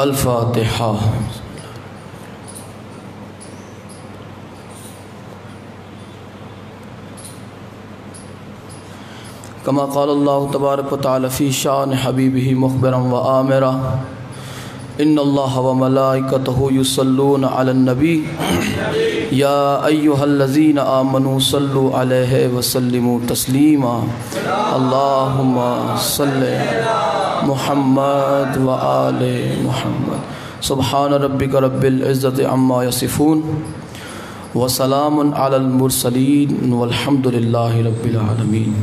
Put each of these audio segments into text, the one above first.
الفاتحہ۔ کما قال اللہ تبارک و تعالی فی شان حبیبہ مخبرا و آمرا ان اللہ و ملائکتہ یصلون علی النبی یا ایہا الذین آمنوا صلوا علیہ وسلموا تسلیما اللہم صلی محمد و آل محمد سبحان ربک رب العزت عما یصفون وسلام علی المرسلین والحمد للہ رب العالمین۔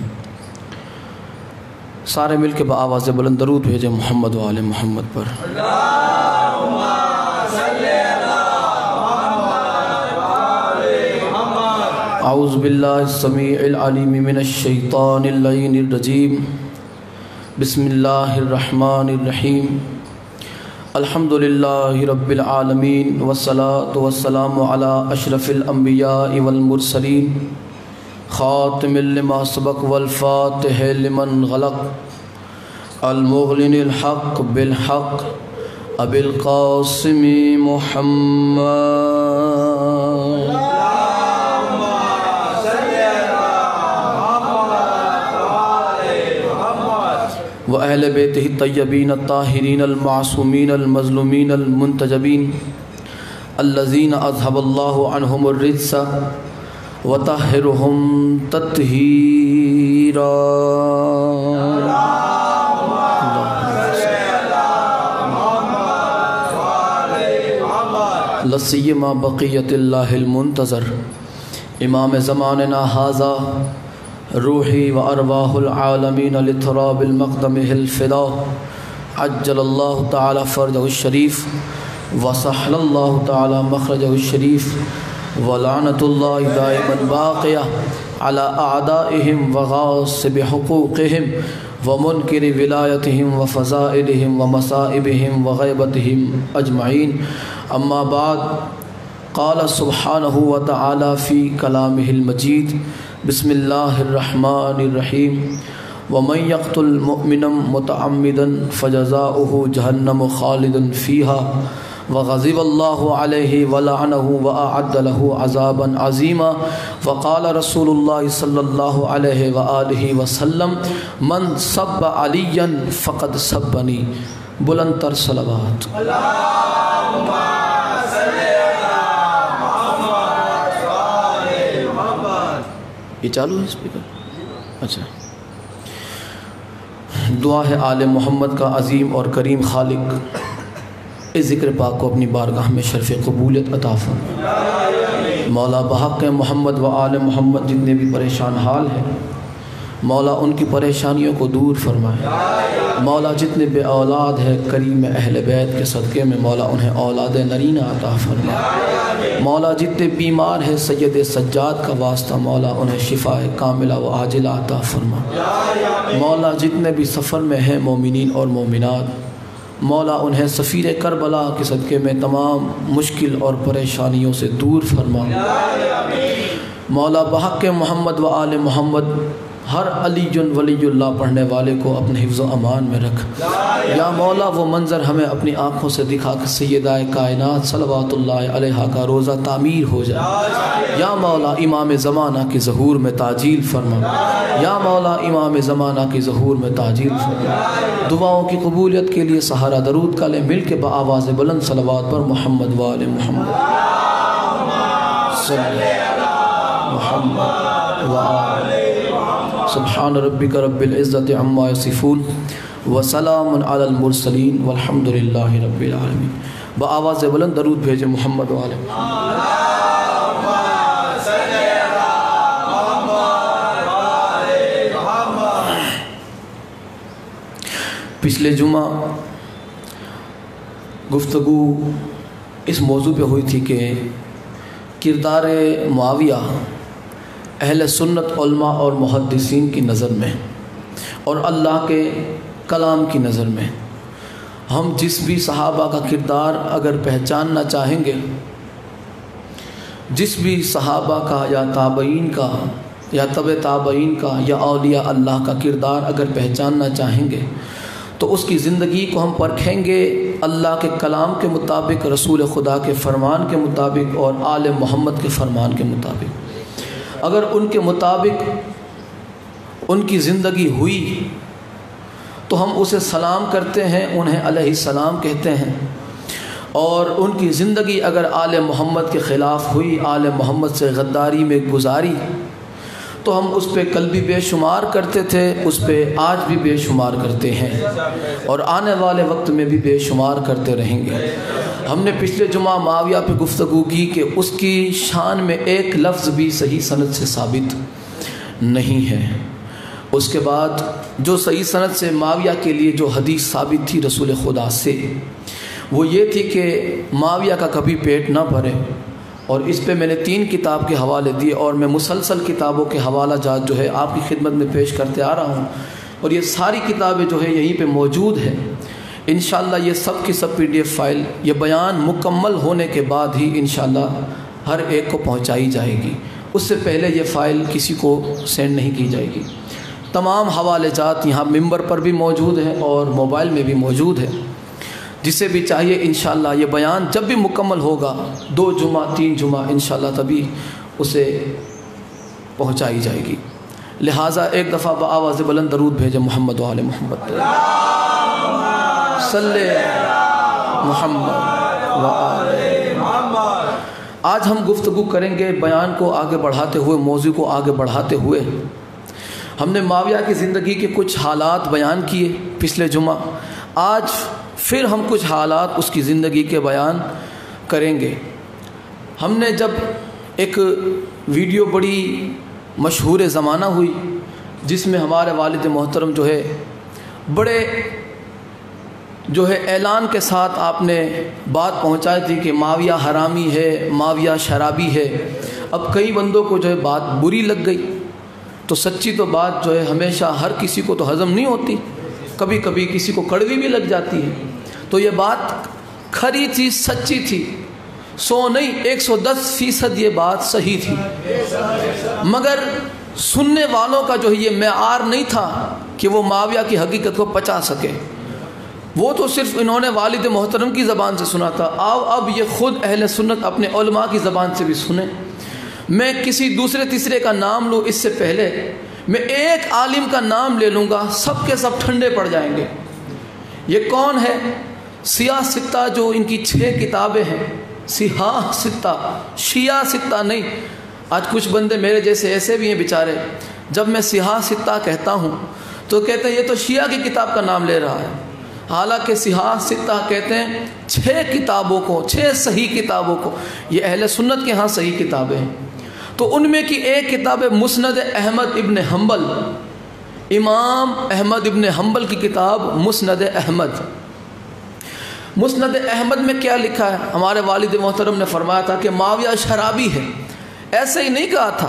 سارے مل کے بآواز بلند درود بھیجیں محمد و آل محمد پر۔ اللہم صلی علی محمد و آل محمد۔ اعوذ باللہ السمیع العلیم من الشیطان اللعین الرجیم بسم اللہ الرحمن الرحیم الحمد للہ رب العالمین والصلاة والسلام علی اشرف الانبیاء والمرسلین خاتم لما سبق والفاتح لمن غلق المغلن الحق بالحق ابی القاسم محمد اللہم صلی علی محمد و آل محمد۔ و اہل بیتہ الطیبین الطاہرین المعصومین المظلومین المنتجبین الذین اذھب اللہ عنہم الرجس وطہرہم تطہیرا۔ اللہم صلی علی محمد و آل محمد۔ لسیما بقیت اللہ المنتظر امام زماننا ھذا روحی و ارواح العالمین لتراب المقدم الفدا عجل اللہ تعالی فرجہ الشریف وسہل اللہ تعالی مخرجہ الشریف ولعنت اللہ دائما باقیہ علی اعدائہم وغاصب حقوقہم ومنکر ولایتہم وفضائلہم ومصائبہم وغیبتہم اجمعین۔ اما بعد، قال سبحانہ وتعالی فی کلامہ المجید بسم اللہ الرحمن الرحیم ومن یقتل مؤمنا متعمدا فجزاؤہ جہنم خالدا فیہا وغضب اللہ علیہ ولعنہ واعد له عذابا عظیما۔ وقال رسول اللہ صلی اللہ علیہ وآلہ وسلم من سب علیا فقد سبنی۔ بلند تر صلوات۔ اللہم صلی علی محمد و آل محمد۔ یہ چالو ہے اسپیکر؟ اچھا۔ دعا ہے آل محمد کا عظیم اور کریم خالق اس ذکر پاک کو اپنی بارگاہ میں شرف قبولیت عطا فرمائے۔ مولا بحق محمد و آل محمد جتنے بھی پریشان حال ہیں مولا ان کی پریشانیوں کو دور فرمائے۔ مولا جتنے بے اولاد ہے کریم اہل بیت کے صدقے میں مولا انہیں اولاد نرینہ عطا فرمائے۔ مولا جتنے بیمار ہیں سید سجاد کا واسطہ مولا انہیں شفا کاملہ و عاجلہ عطا فرمائے۔ مولا جتنے بھی سفر میں ہیں مومنین اور مومنات مولا انہیں سفیر کربلا کے صدقے میں تمام مشکل اور پریشانیوں سے دور فرما۔ مولا بحق محمد و آل محمد ہر علی ولی اللہ پڑھنے والے کو اپنے حفظ و امان میں رکھ۔ یا مولا وہ منظر ہمیں اپنی آنکھوں سے دکھا کہ سیدہ کائنات صلوات اللہ علیہا کا روزہ تعمیر ہو جائے۔ یا مولا امام زمانہ کی ظہور میں تعجیل فرما۔ یا مولا امام زمانہ کی ظہور میں تعجیل فرما۔ دعاؤں کی قبولیت کے لیے سہارا درود کا لیں مل کے بآواز بلند صلوات پر محمد و آل محمد۔ صلی محمد و آل سبحان ربک رب العزت عما یصفون وسلام علی المرسلین والحمد للہ رب العالمین۔ بآواز بلند درود بھیجیں محمد و آل محمد۔ اللہم صلی علی محمد و آل محمد۔ پچھلے جمعہ گفتگو اس موضوع پہ ہوئی تھی کہ کردار معاویہ اہل سنت علماء اور محدثین کی نظر میں اور اللہ کے کلام کی نظر میں ہم جس بھی صحابہ کا کردار اگر پہچاننا چاہیں گے، جس بھی صحابہ کا یا تابعین کا یا تبع تابعین کا یا اولیاء اللہ کا کردار اگر پہچاننا چاہیں گے تو اس کی زندگی کو ہم پرکھیں گے اللہ کے کلام کے مطابق، رسول خدا کے فرمان کے مطابق اور آل محمد کے فرمان کے مطابق۔ اگر ان کے مطابق ان کی زندگی ہوئی تو ہم اسے سلام کرتے ہیں، انہیں علیہ السلام کہتے ہیں، اور ان کی زندگی اگر آل محمد کے خلاف ہوئی، آل محمد سے غداری میں گزاری، تو ہم اس پہ کل بھی بے شمار کرتے تھے، اس پہ آج بھی بے شمار کرتے ہیں، اور آنے والے وقت میں بھی بے شمار کرتے رہیں گے۔ ہم نے پچھلے جمعہ معاویہ پہ گفتگو کی کہ اس کی شان میں ایک لفظ بھی صحیح سند سے ثابت نہیں ہے۔ اس کے بعد جو صحیح سند سے معاویہ کے لیے جو حدیث ثابت تھی رسول خدا سے، وہ یہ تھی کہ معاویہ کا کبھی پیٹ نہ بھرے، اور اس پہ میں نے 3 کتاب کے حوالے دیے، اور میں مسلسل کتابوں کے حوالہ جات جو ہے آپ کی خدمت میں پیش کرتے آ رہا ہوں، اور یہ ساری کتابیں جو ہے یہیں پہ موجود ہیں۔ انشاءاللہ یہ سب کی سب PDF فائل یہ بیان مکمل ہونے کے بعد ہی انشاءاللہ ہر ایک کو پہنچائی جائے گی، اس سے پہلے یہ فائل کسی کو سینڈ نہیں کی جائے گی۔ تمام حوالے جات یہاں ممبر پر بھی موجود ہیں اور موبائل میں بھی موجود ہے، جسے بھی چاہیے انشاءاللہ یہ بیان جب بھی مکمل ہوگا 2 جمعہ 3 جمعہ انشاءاللہ تبھی اسے پہنچائی جائے گی۔ لہٰذا ایک دفعہ بآواز بلند درود بھیجے محمد و آل محمد، صلی محمد و آل محمد۔ آج ہم گفتگو کریں گے بیان کو آگے بڑھاتے ہوئے، موضوع کو آگے بڑھاتے ہوئے۔ ہم نے معاویہ کی زندگی کے کچھ حالات بیان کیے پچھلے جمعہ، آج پھر ہم کچھ حالات اس کی زندگی کے بیان کریں گے۔ ہم نے جب ایک ویڈیو بڑی مشہور زمانہ ہوئی جس میں ہمارے والد محترم جو ہے بڑے جو ہے اعلان کے ساتھ آپ نے بات پہنچائی تھی کہ معاویہ حرامی ہے، معاویہ شرابی ہے، اب کئی بندوں کو جو ہے بات بری لگ گئی۔ تو سچی تو بات جو ہے ہمیشہ ہر کسی کو تو ہضم نہیں ہوتی، کبھی کبھی کسی کو کڑوی بھی لگ جاتی ہے۔ تو یہ بات کھری تھی، سچی تھی، 100 نہیں 110% یہ بات صحیح تھی، مگر سننے والوں کا جو ہے یہ معیار نہیں تھا کہ وہ معاویہ کی حقیقت کو پچا سکے۔ وہ تو صرف انہوں نے والد محترم کی زبان سے سنا تھا، اب یہ خود اہل سنت اپنے علماء کی زبان سے بھی سنیں۔ میں کسی دوسرے تیسرے کا نام لوں اس سے پہلے میں ایک عالم کا نام لے لوں گا، سب کے سب ٹھنڈے پڑ جائیں گے۔ یہ کون ہے؟ سیاہ ستہ جو ان کی 6 کتابیں ہیں، سیاہ ستہ، شیعہ ستہ نہیں۔ آج کچھ بندے میرے جیسے ایسے بھی ہیں بیچارے، جب میں سیاہ ستہ کہتا ہوں تو کہتے ہیں یہ تو شیعہ کی کتاب کا نام لے رہا ہے، حالانکہ سیاہ ستہ کہتے ہیں 6 کتابوں کو، 6 صحیح کتابوں کو۔ یہ اہل سنت کے ہاں صحیح کتابیں ہیں، تو ان میں کی ایک کتاب ہے مسند احمد ابن حنبل، امام احمد ابن حنبل کی کتاب مسند احمد۔ مسند احمد میں کیا لکھا ہے؟ ہمارے والد محترم نے فرمایا تھا کہ معاویہ شرابی ہے، ایسے ہی نہیں کہا تھا،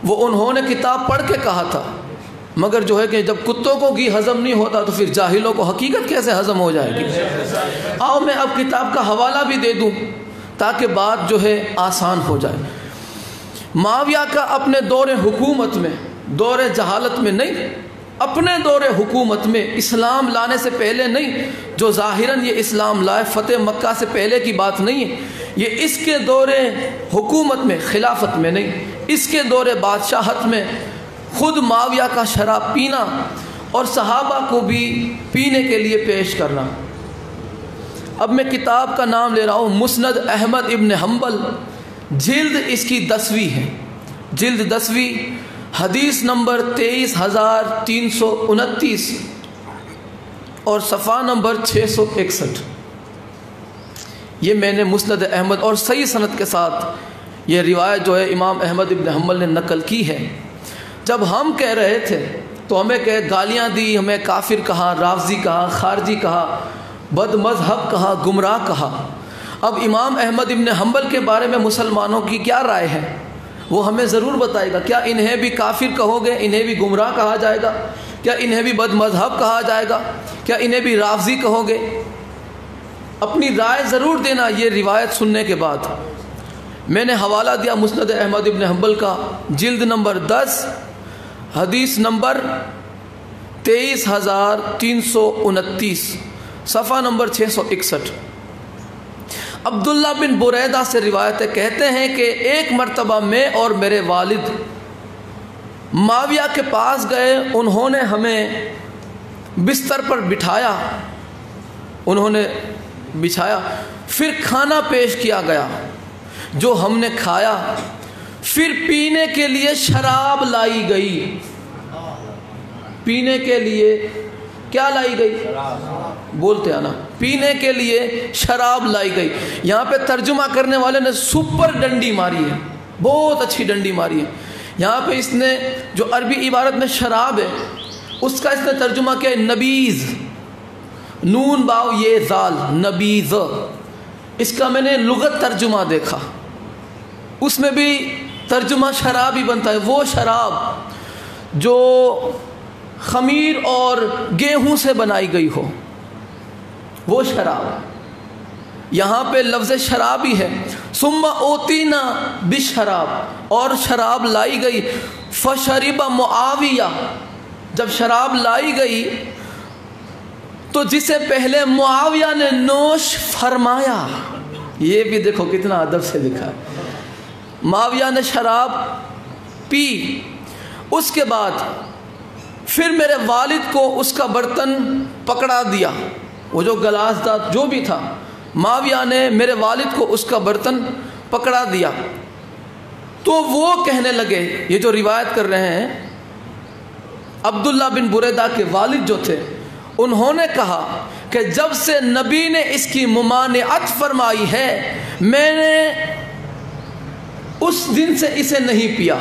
وہ انہوں نے کتاب پڑھ کے کہا تھا، مگر جو ہے کہ جب کتوں کو گھی ہضم نہیں ہوتا تو پھر جاہلوں کو حقیقت کیسے ہضم ہو جائے گی۔ آؤ میں اب کتاب کا حوالہ بھی دے دوں تاکہ بات جو ہے آسان ہو جائے۔ معاویہ کا اپنے دور حکومت میں، دور جہالت میں نہیں، اپنے دور حکومت میں، اسلام لانے سے پہلے نہیں، جو ظاہراً یہ اسلام لائے فتح مکہ سے پہلے کی بات نہیں ہے، یہ اس کے دور حکومت میں، خلافت میں نہیں، اس کے دور بادشاہت میں خود معاویہ کا شراب پینا اور صحابہ کو بھی پینے کے لیے پیش کرنا۔ اب میں کتاب کا نام لے رہا ہوں مسند احمد ابن حنبل، جلد اس کی 10ویں ہے، جلد 10ویں، حدیث نمبر 23,329 اور صفحہ نمبر 661۔ یہ میں نے مسند احمد اور صحیح سند کے ساتھ یہ روایت جو ہے امام احمد ابن حنبل نے نقل کی ہے۔ جب ہم کہہ رہے تھے تو ہمیں گالیاں دی، ہمیں کافر کہا، رافضی کہا، خارجی کہا، بد مذہب کہا، گمراہ کہا۔ اب امام احمد ابن حنبل کے بارے میں مسلمانوں کی کیا رائے ہے وہ ہمیں ضرور بتائے گا۔ کیا انہیں بھی کافر کہو گے؟ انہیں بھی گمراہ کہا جائے گا؟ کیا انہیں بھی بد مذہب کہا جائے گا؟ کیا انہیں بھی رافضی کہو گے؟ اپنی رائے ضرور دینا یہ روایت سننے کے بعد۔ میں نے حوالہ دیا مسند احمد ابن حنبل کا، جلد نمبر 10، حدیث نمبر 23,329 صفحہ نمبر 661۔ عبداللہ بن بریدہ سے روایت ہے، کہتے ہیں کہ ایک مرتبہ میں اور میرے والد معاویہ کے پاس گئے، انہوں نے ہمیں بستر پر بٹھایا، پھر کھانا پیش کیا گیا جو ہم نے کھایا، پھر پینے کے لیے شراب لائی گئی۔ پینے کے لیے کیا لائی گئی؟ بولتے ہیں نا، پینے کے لیے شراب لائی گئی۔ یہاں پہ ترجمہ کرنے والے نے سپر ڈنڈی ماری ہے، بہت اچھی ڈنڈی ماری ہے۔ یہاں پہ اس نے جو عربی عبارت میں شراب ہے اس کا اس نے ترجمہ کیا ہے نبیذ، نون باو یہ زال، نبیذ۔ اس کا میں نے لغت ترجمہ دیکھا، اس میں بھی ترجمہ شراب ہی بنتا ہے، وہ شراب جو خمیر اور گیہوں سے بنائی گئی ہو، وہ شراب۔ یہاں پہ لفظ شراب ہی ہے، ثم اوتینا بشراب، اور شراب لائی گئی، فشرب معاویہ، جب شراب لائی گئی تو جسے پہلے معاویہ نے نوش فرمایا۔ یہ بھی دیکھو کتنا ادب سے لکھا ہے، معاویہ نے شراب پی، اس کے بعد پھر میرے والد کو اس کا برتن پکڑا دیا، وہ جو گلاس تھا جو بھی تھا، معاویہ نے میرے والد کو اس کا برتن پکڑا دیا، تو وہ کہنے لگے، یہ جو روایت کر رہے ہیں عبداللہ بن بریدہ کے والد جو تھے، انہوں نے کہا کہ جب سے نبی نے اس کی ممانعت فرمائی ہے میں نے اس دن سے اسے نہیں پیا۔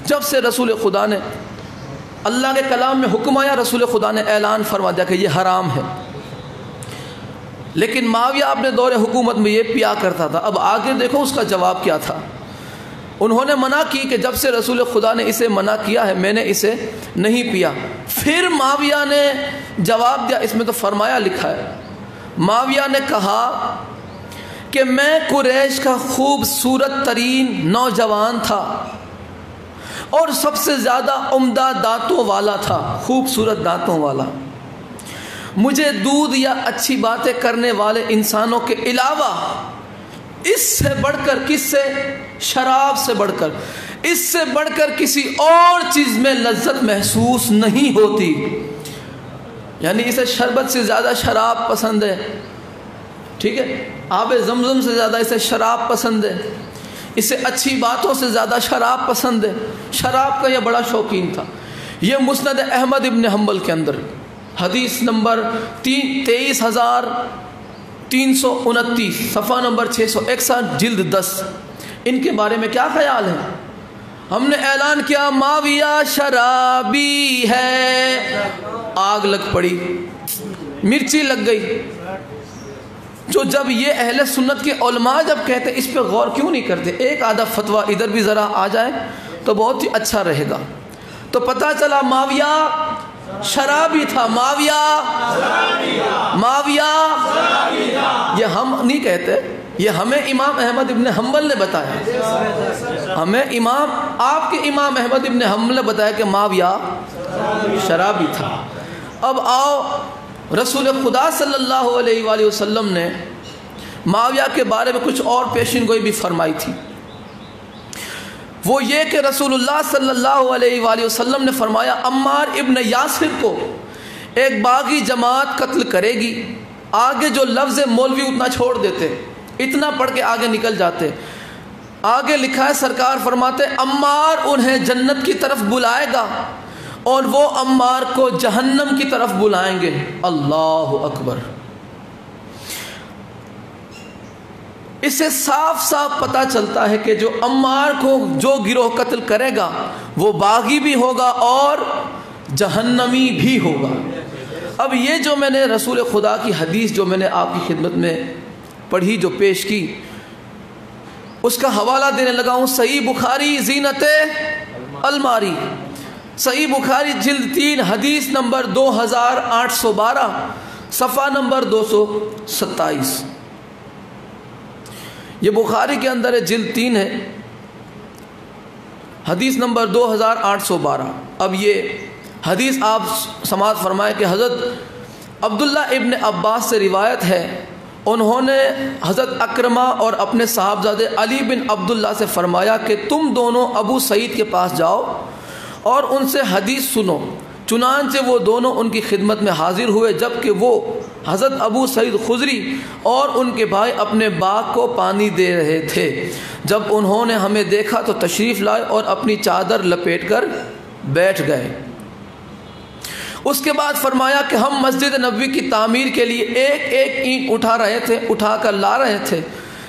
جب سے رسول خدا نے، اللہ کے کلام میں حکم آیا، رسول خدا نے اعلان فرما دیا کہ یہ حرام ہے، لیکن معاویہ اپنے دور حکومت میں یہ پیا کرتا تھا۔ اب آگے دیکھو اس کا جواب کیا تھا۔ انہوں نے منع کی کہ جب سے رسول خدا نے اسے منع کیا ہے میں نے اسے نہیں پیا۔ پھر معاویہ نے جواب دیا، اس میں تو فرمایا لکھا ہے، معاویہ نے کہا کہ میں قریش کا خوبصورت ترین نوجوان تھا اور سب سے زیادہ عمدہ دانتوں والا تھا، خوبصورت دانتوں والا۔ مجھے دودھ یا اچھی باتیں کرنے والے انسانوں کے علاوہ اس سے بڑھ کر، کس سے؟ شراب سے بڑھ کر، اس سے بڑھ کر کسی اور چیز میں لذت محسوس نہیں ہوتی۔ یعنی اسے شربت سے زیادہ شراب پسند ہے، ٹھیک ہے، آب زمزم سے زیادہ اسے شراب پسند ہے، اسے اچھی باتوں سے زیادہ شراب پسند ہے۔ شراب کا یہ بڑا شوقین تھا۔ یہ مسند احمد ابن حنبل کے اندر حدیث نمبر 23,329 صفحہ نمبر 661 جلد 10۔ ان کے بارے میں کیا خیال ہے؟ ہم نے اعلان کیا معاویہ شرابی ہے، آگ لگ پڑی، مرچی لگ گئی۔ جب یہ اہل سنت کے علماء جب کہتے اس پہ غور کیوں نہیں کرتے؟ ایک آدھا فتویٰ ادھر بھی ذرا آ جائے تو بہت ہی اچھا رہے گا۔ تو پتہ چلا معاویہ شرابی تھا، معاویہ یہ ہم نہیں کہتے، یہ ہمیں امام احمد ابن حنبل نے بتایا، ہمیں آپ کے امام احمد ابن حنبل نے بتایا کہ معاویہ شرابی تھا۔ اب آؤ، رسول خدا صلی اللہ علیہ وآلہ وسلم نے معاویہ کے بارے میں کچھ اور پیشین گوئی بھی فرمائی تھی، وہ یہ کہ رسول اللہ صلی اللہ علیہ وآلہ وسلم نے فرمایا عمار ابن یاسر کو ایک باغی جماعت قتل کرے گی۔ آگے جو لفظ مولوی اتنا چھوڑ دیتے، اتنا پڑھ کے آگے نکل جاتے۔ آگے لکھا ہے سرکار فرماتے عمار انہیں جنت کی طرف بلائے گا اور وہ عمار کو جہنم کی طرف بلائیں گے۔ اللہ اکبر۔ اس سے صاف صاف پتہ چلتا ہے کہ جو عمار کو جو گروہ قتل کرے گا وہ باغی بھی ہوگا اور جہنمی بھی ہوگا۔ اب یہ جو میں نے رسول خدا کی حدیث جو میں نے آپ کی خدمت میں پڑھی، جو پیش کی، اس کا حوالہ دینے لگا ہوں۔ صحیح بخاری زینت الماری، صحیح بخاری جلد 3 حدیث نمبر 2812 صفحہ نمبر 227۔ یہ بخاری کے اندر ہے، جلد 3 ہے، حدیث نمبر 2812۔ اب یہ حدیث آپ سماعت فرمائے کہ حضرت عبداللہ ابن عباس سے روایت ہے، انہوں نے حضرت اکرمہ اور اپنے صاحبزادے علی بن عبداللہ سے فرمایا کہ تم دونوں ابو سعید کے پاس جاؤ اور ان سے حدیث سنو۔ چنانچہ وہ دونوں ان کی خدمت میں حاضر ہوئے، جبکہ وہ حضرت ابو سعید خضری اور ان کے بھائی اپنے باغ کو پانی دے رہے تھے۔ جب انہوں نے ہمیں دیکھا تو تشریف لائے اور اپنی چادر لپیٹ کر بیٹھ گئے۔ اس کے بعد فرمایا کہ ہم مسجد نبوی کی تعمیر کے لیے ایک ایک اینٹ اٹھا کر لا رہے تھے،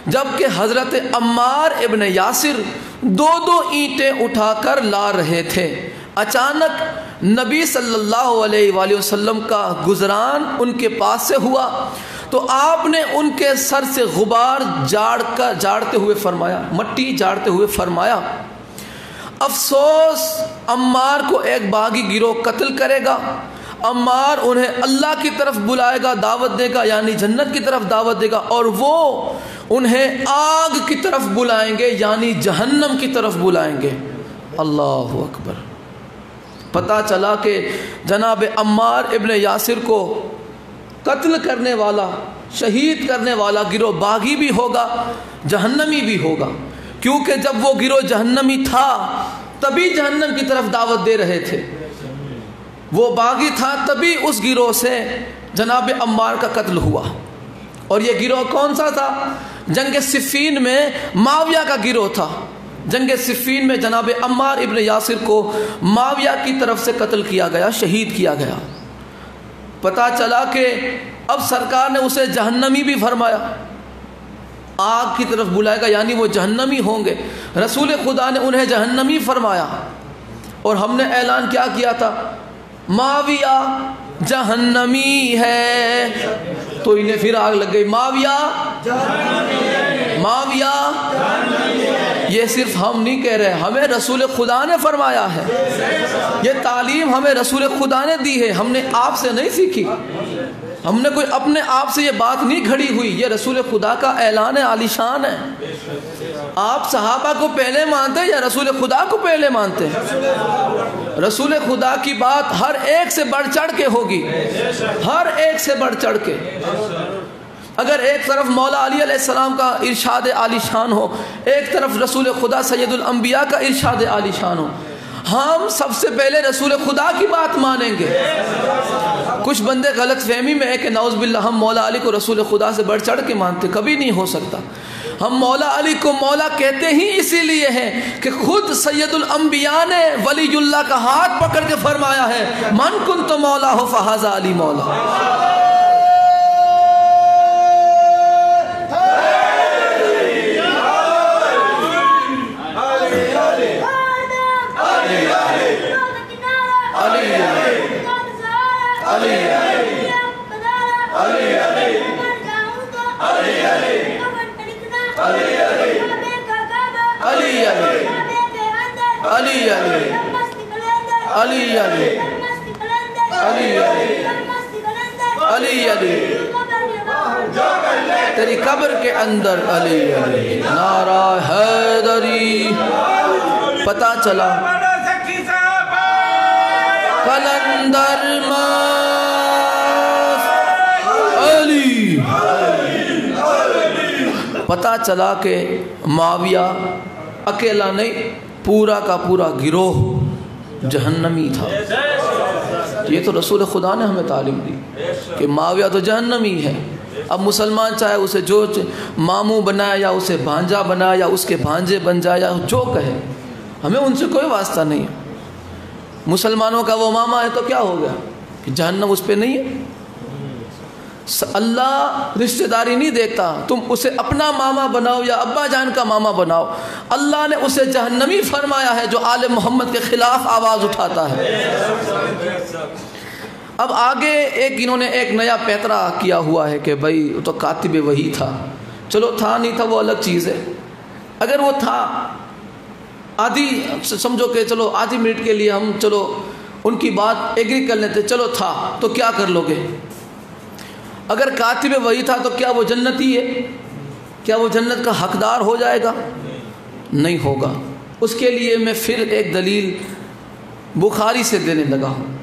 جبکہ حضرت عمار ابن یاسر دو دو اینٹیں اٹھا کر لا رہے تھے۔ اچانک نبی صلی اللہ علیہ وآلہ وسلم کا گزران ان کے پاس سے ہوا تو آپ نے ان کے سر سے غبار جاڑتے ہوئے فرمایا، مٹی جاڑتے ہوئے فرمایا، افسوس عمار کو ایک باغی گروہ قتل کرے گا، عمار انہیں اللہ کی طرف بلائے گا، دعوت دے گا، یعنی جنت کی طرف دعوت دے گا، اور وہ انہیں آگ کی طرف بلائیں گے، یعنی جہنم کی طرف بلائیں گے۔ اللہ اکبر۔ پتہ چلا کہ جناب عمار ابن یاسر کو قتل کرنے والا، شہید کرنے والا گروہ باغی بھی ہوگا، جہنمی بھی ہوگا، کیونکہ جب وہ گروہ جہنمی تھا تبھی جہنم کی طرف دعوت دے رہے تھے، وہ باغی تھا تبھی اس گروہ سے جناب عمار کا قتل ہوا۔ اور یہ گروہ کون سا تھا؟ جنگ صفین میں معاویہ کا گروہ تھا۔ جنگ صفین میں جناب عمار ابن یاسر کو معاویہ کی طرف سے قتل کیا گیا، شہید کیا گیا۔ پتہ چلا کہ اب سرکار نے اسے جہنمی بھی فرمایا، آگ کی طرف بلائے گا، یعنی وہ جہنمی ہوں گے۔ رسول خدا نے انہیں جہنمی فرمایا، اور ہم نے اعلان کیا کیا تھا؟ معاویہ جہنمی ہے۔ تو انہیں پھر آگ لگ گئی، معاویہ معاویہ۔ یہ صرف ہم نہیں کہہ رہے، ہمیں رسول خدا نے فرمایا ہے، یہ تعلیم ہمیں رسول خدا نے دی ہے، ہم نے آپ سے نہیں سیکھی، ہم نے کوئی اپنے آپ سے یہ بات نہیں گھڑی ہوئی، یہ رسول خدا کا اعلان عالی شان ہے۔ آپ صحابہ کو پہلے مانتے یا رسول خدا کو پہلے مانتے؟ رسول خدا کی بات ہر ایک سے بڑھ چڑھ کے ہوگی، ہر ایک سے بڑھ چڑھ کے۔ اگر ایک طرف مولا علی علیہ السلام کا ارشاد عالی شان ہو، ایک طرف رسول خدا سید الانبیاء کا ارشاد عالی شان ہو، ہم سب سے پہلے رسول خدا کی بات مانیں گے۔ کچھ بندے غلط فہمی میں ہے کہ نعوذ باللہ ہم مولا علی کو رسول خدا سے بڑھ چڑھ کے مانتے، کبھی نہیں ہو سکتا۔ ہم مولا علی کو مولا کہتے ہی اسی لیے ہیں کہ خود سید الانبیاء نے ولی اللہ کا ہاتھ پکڑ کے فرمایا ہے، من کنت مولا ہو فہذا علی مولا۔ تیری قبر کے اندر علی علی نعرہ حیدری۔ پتہ چلا قلندر علی، پتہ چلا کہ معاویہ اکیلا نہیں، پورا کا پورا گروہ جہنمی تھا۔ یہ تو رسول خدا نے ہمیں تعلیم دی کہ معاویہ تو جہنمی ہے۔ اب مسلمان چاہے اسے جو ماموں بنائے یا اسے بھانجا بنائے یا اس کے بھانجے بن جائے یا جو کہے، ہمیں ان سے کوئی واسطہ نہیں ہے۔ مسلمانوں کا وہ ماما ہے تو کیا ہو گیا کہ جہنم اس پہ نہیں ہے؟ اللہ رشتہ داری نہیں دیکھتا، تم اسے اپنا ماما بناؤ یا ابا جان کا ماما بناؤ، اللہ نے اسے جہنمی فرمایا ہے جو آل محمد کے خلاف آواز اٹھاتا ہے۔ اب آگے انہوں نے ایک نیا پیترا کیا ہوا ہے کہ بھائی تو کاتب وہی تھا، چلو تھا نہیں تھا وہ الگ چیز ہے، اگر وہ تھا آدھی سمجھو کہ چلو آدھی منٹ کے لیے ہم چلو ان کی بات ایگری کر لیتے، چلو تھا تو کیا کر لو گے؟ اگر کاتب وہی تھا تو کیا وہ جنتی ہے؟ کیا وہ جنت کا حقدار ہو جائے گا؟ نہیں ہوگا۔ اس کے لیے میں پھر ایک دلیل بخاری سے دینے لگا ہوں۔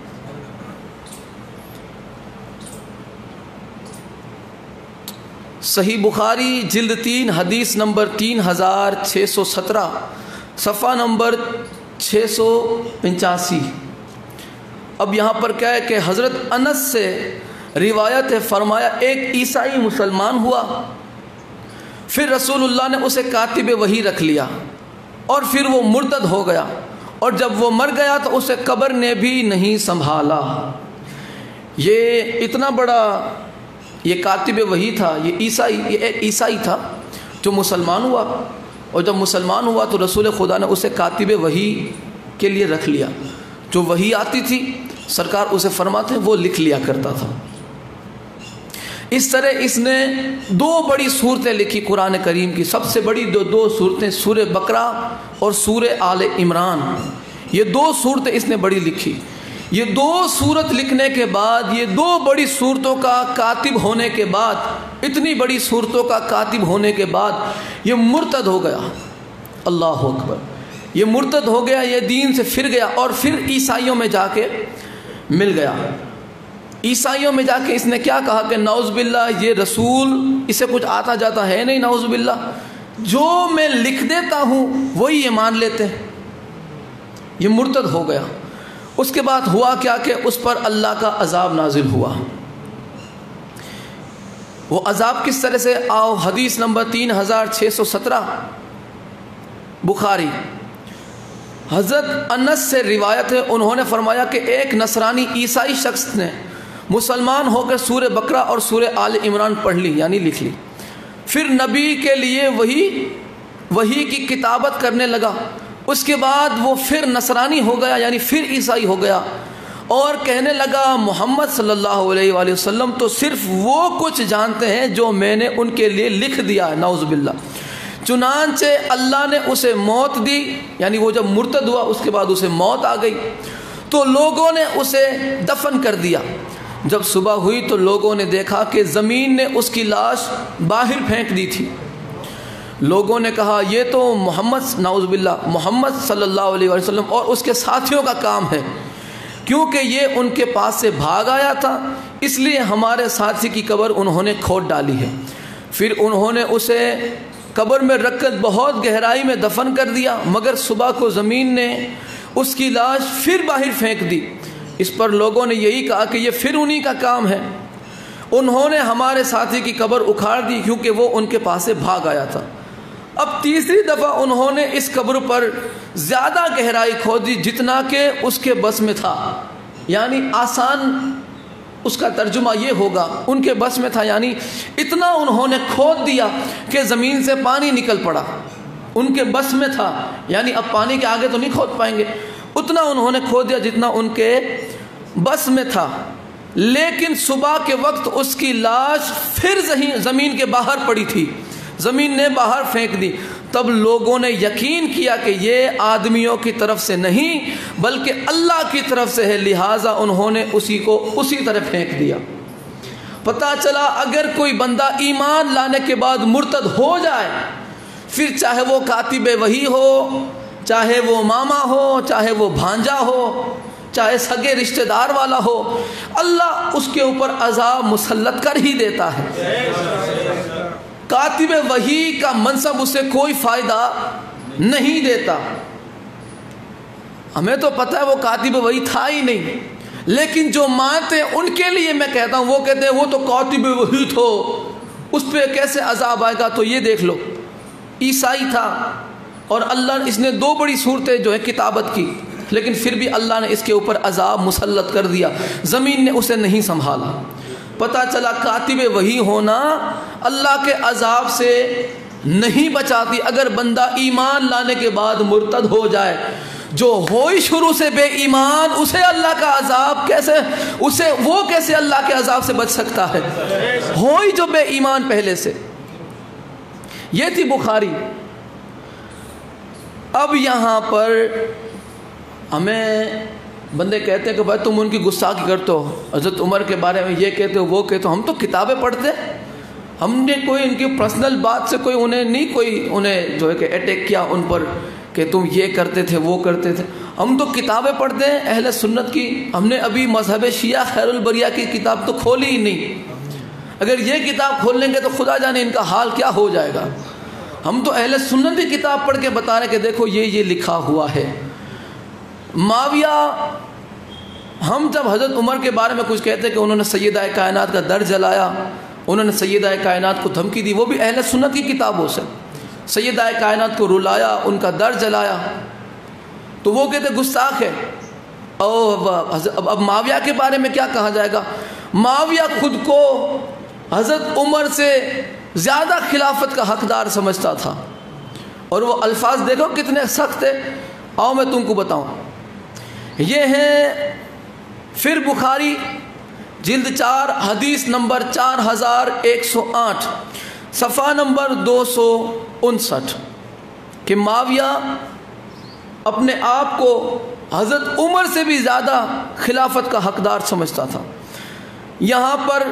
صحیح بخاری جلد 3 حدیث نمبر 3617 صفحہ نمبر 685۔ اب یہاں پر کیا ہے کہ حضرت انس سے روایت ہے، فرمایا ایک عیسائی مسلمان ہوا، پھر رسول اللہ نے اسے کاتب وحی رکھ لیا اور پھر وہ مرتد ہو گیا، اور جب وہ مر گیا تو اسے قبر نے بھی نہیں سنبھالا۔ یہ اتنا بڑا یہ کاتب وحی تھا، یہ ایک عیسائی تھا جو مسلمان ہوا، اور جب مسلمان ہوا تو رسول خدا نے اسے کاتب وحی کے لیے رکھ لیا۔ جو وحی آتی تھی سرکار اسے فرماتے وہ لکھ لیا کرتا تھا۔ اس طرح اس نے 2 بڑی صورتیں لکھی قرآن کریم کی، سب سے بڑی دو صورتیں سورہ بقرہ اور سورہ آل عمران، یہ 2 صورتیں اس نے بڑی لکھی۔ یہ 2 صورت لکھنے کے بعد، یہ 2 بڑی صورتوں کا کاتب ہونے کے بعد، اتنی بڑی صورتوں کا کاتب ہونے کے بعد یہ مرتد ہو گیا۔ اللہ اکبر، یہ مرتد ہو گیا، یہ دین سے پھر گیا، اور پھر عیسائیوں میں جا کے مل گیا۔ عیسائیوں میں جا کے اس نے کیا کہا کہ نعوذ باللہ یہ رسول اسے کچھ آتا جاتا ہے نہیں، نعوذ باللہ، جو میں لکھ دیتا ہوں وہی یہ مان لیتے ہیں۔ یہ مرتد ہو گیا۔ اس کے بعد ہوا کیا کہ اس پر اللہ کا عذاب نازل ہوا۔ وہ عذاب کس طرح سے؟ آؤ حدیث نمبر 3617 بخاری، حضرت انس سے روایت ہے، انہوں نے فرمایا کہ ایک نصرانی عیسائی شخص نے مسلمان ہو کر سورہ بقرہ اور سورہ آل عمران پڑھ لی، یعنی لکھ لی، پھر نبی کے لیے وحی کی کتابت کرنے لگا۔ اس کے بعد وہ پھر نصرانی ہو گیا، یعنی پھر عیسائی ہو گیا، اور کہنے لگا محمد صلی اللہ علیہ وآلہ وسلم تو صرف وہ کچھ جانتے ہیں جو میں نے ان کے لیے لکھ دیا ہے، نعوذ باللہ۔ چنانچہ اللہ نے اسے موت دی، یعنی وہ جب مرتد ہوا اس کے بعد اسے موت آ گئی، تو لوگوں نے اسے دفن کر دیا۔ جب صبح ہوئی تو لوگوں نے دیکھا کہ زمین نے اس کی لاش باہر پھینک دی تھی۔ لوگوں نے کہا یہ تو نعوذ باللہ محمد صلی اللہ علیہ وسلم اور اس کے ساتھیوں کا کام ہے، کیونکہ یہ ان کے پاس سے بھاگ آیا تھا، اس لیے ہمارے ساتھی کی قبر انہوں نے کھود ڈالی ہے۔ پھر انہوں نے اسے قبر میں رکھ کر بہت گہرائی میں دفن کر دیا، مگر صبح کو زمین نے اس کی لاش پھر باہر پھینک دی۔ اس پر لوگوں نے یہی کہا کہ یہ پھر انہی کا کام ہے، انہوں نے ہمارے ساتھی کی قبر اکھاڑ دی کیونکہ وہ ان کے پاس سے بھاگ آیا تھا۔ اب تیسری دفعہ انہوں نے اس قبر پر زیادہ گہرائی کھودی جتنا کہ اس کے بس میں تھا، یعنی آسان اس کا ترجمہ یہ ہوگا ان کے بس میں تھا، یعنی اتنا انہوں نے کھود دیا کہ زمین سے پانی نکل پڑا، ان کے بس میں تھا، یعنی اب پانی کے آگے تو نہیں کھود پائیں گے، اتنا انہوں نے کھود دیا جتنا ان کے بس میں تھا۔ لیکن صبح کے وقت اس کی لاش پھر زمین کے باہر پڑی تھی، زمین نے باہر پھینک دی۔ تب لوگوں نے یقین کیا کہ یہ آدمیوں کی طرف سے نہیں بلکہ اللہ کی طرف سے ہے، لہٰذا انہوں نے اسی کو اسی طرح پھینک دیا۔ پتہ چلا اگر کوئی بندہ ایمان لانے کے بعد مرتد ہو جائے، پھر چاہے وہ کاتب وحی ہو، چاہے وہ ماما ہو، چاہے وہ بھانجا ہو، چاہے سگے رشتہ دار والا ہو، اللہ اس کے اوپر عذاب مسلط کر ہی دیتا ہے۔ کاتب وحی کا منصب اسے کوئی فائدہ نہیں دیتا۔ ہمیں تو پتہ ہے وہ کاتب وحی تھا ہی نہیں، لیکن جو مانتے ہیں ان کے لیے میں کہتا ہوں، وہ کہتے ہیں وہ تو کاتب وحی تھو، اس پہ کیسے عذاب آئے گا؟ تو یہ دیکھ لو، عیسائی تھا اور اللہ اس نے 2 بڑی صورتیں جو ہے کتابت کی، لیکن پھر بھی اللہ نے اس کے اوپر عذاب مسلط کر دیا، زمین نے اسے نہیں سنبھالا۔ پتہ چلا کاتب وحی ہونا اللہ کے عذاب سے نہیں بچاتی۔ اگر بندہ ایمان لانے کے بعد مرتد ہو جائے، جو ہوئی شروع سے بے ایمان، اسے اللہ کا عذاب کیسے اللہ کے عذاب سے بچ سکتا ہے؟ ہوئی جو بے ایمان پہلے سے۔ یہ تھی بخاری۔ اب یہاں پر ہمیں بندے کہتے ہیں کہ بھائی تم ان کی گستاخی کرتے ہو، حضرت عمر کے بارے میں یہ کہتے ہو وہ کہتے ہو، ہم تو کتابیں پڑھتے ہیں، ہم نے کوئی ان کی پرسنل بات سے انہیں جو ہے کہ اٹیک کیا ان پر کہ تم یہ کرتے تھے وہ کرتے تھے، ہم تو کتابیں پڑھتے ہیں اہل سنت کی، ہم نے ابھی مذہب شیعہ خیر البریہ کی کتاب تو کھولی ہی نہیں۔ اگر یہ کتاب کھول لیں گے تو خدا جانے ان کا حال کیا ہو جائے گا۔ ہم تو اہل سنت کی کتاب پڑھ کے بتا رہے کہ دیکھو یہ لکھا ہوا ہے۔ معاویہ، ہم جب حضرت عمر کے بارے میں کچھ کہتے کہ انہوں نے سیدہ کائنات کا در جلایا، انہوں نے سیدہ کائنات کو دھمکی دی، وہ بھی اہل سنت کی کتابوں سے، سیدہ کائنات کو رلایا، ان کا در جلایا، تو وہ کہتے گستاخ ہے۔ اب معاویہ کے بارے میں کیا کہا جائے گا؟ معاویہ خود کو حضرت عمر سے زیادہ خلافت کا حقدار سمجھتا تھا، اور وہ الفاظ دیکھو کتنے سخت ہے۔ آؤ میں تم کو بتاؤں، یہ ہے پھر بخاری جلد 4 حدیث نمبر 4108 صفحہ نمبر 259 کہ معاویہ اپنے آپ کو حضرت عمر سے بھی زیادہ خلافت کا حقدار سمجھتا تھا۔ یہاں پر